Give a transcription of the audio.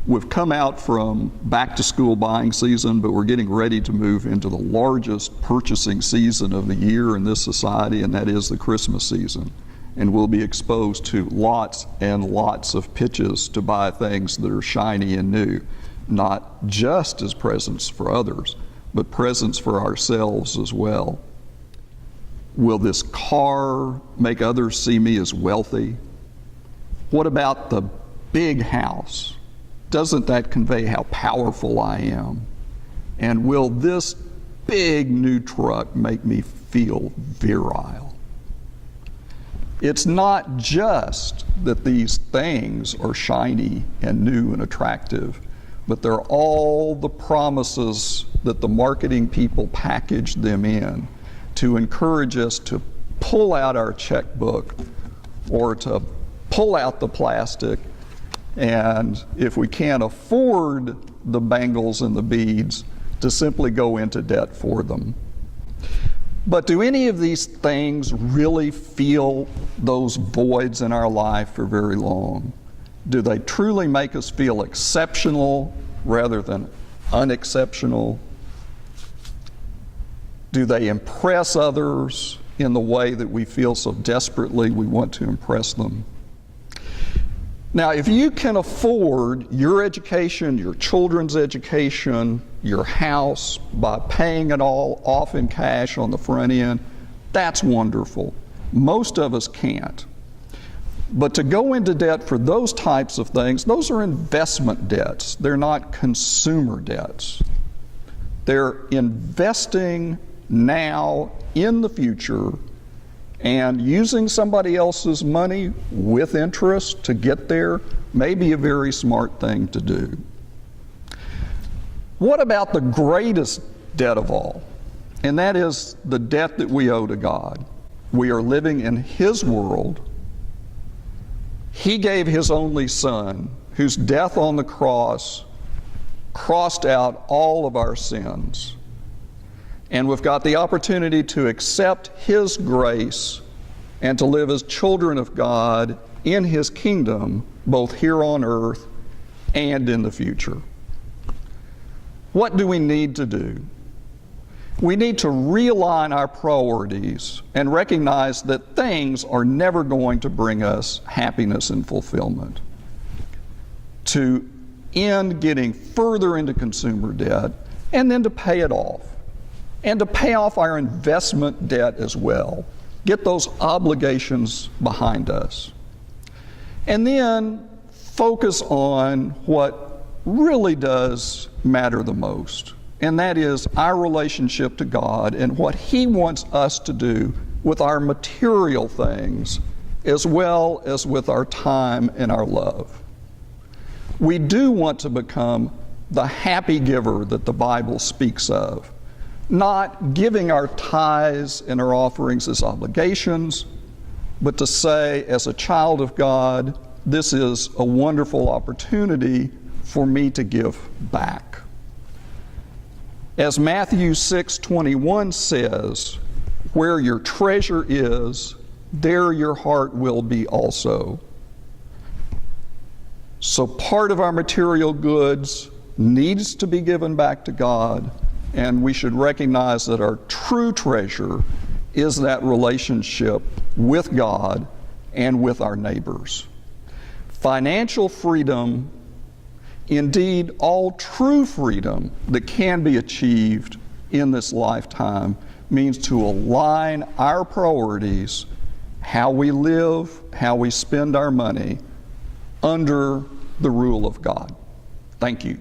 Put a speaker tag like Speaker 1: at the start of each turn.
Speaker 1: We've come out from back to school buying season, but we're getting ready to move into the largest purchasing season of the year in this society, and that is the Christmas season. And we'll be exposed to lots and lots of pitches to buy things that are shiny and new, not just as presents for others, but presents for ourselves as well. Will this car make others see me as wealthy? What about the big house? Doesn't that convey how powerful I am? And will this big new truck make me feel virile? It's not just that these things are shiny and new and attractive, but they're all the promises that the marketing people package them in to encourage us to pull out our checkbook or to pull out the plastic, and if we can't afford the bangles and the beads, to simply go into debt for them. But do any of these things really fill those voids in our life for very long? Do they truly make us feel exceptional rather than unexceptional? Do they impress others in the way that we feel so desperately we want to impress them? Now, if you can afford your education, your children's education, your house by paying it all off in cash on the front end, that's wonderful. Most of us can't. But to go into debt for those types of things, those are investment debts. They're not consumer debts. They're investing now in the future and using somebody else's money with interest to get there may be a very smart thing to do. What about the greatest debt of all? And that is the debt that we owe to God. We are living in His world. He gave His only Son, whose death on the cross crossed out all of our sins. And we've got the opportunity to accept His grace and to live as children of God in His kingdom, both here on earth and in the future. What do we need to do? We need to realign our priorities and recognize that things are never going to bring us happiness and fulfillment. To end getting further into consumer debt and then to pay it off. And to pay off our investment debt as well. Get those obligations behind us. And then focus on what really does matter the most, and that is our relationship to God and what He wants us to do with our material things as well as with our time and our love. We do want to become the happy giver that the Bible speaks of, not giving our tithes and our offerings as obligations, but to say, as a child of God, this is a wonderful opportunity for me to give back. As Matthew 6:21 says, where your treasure is, there your heart will be also. So part of our material goods needs to be given back to God, and we should recognize that our true treasure is that relationship with God and with our neighbors. Financial freedom, indeed all true freedom that can be achieved in this lifetime, means to align our priorities, how we live, how we spend our money, under the rule of God. Thank you.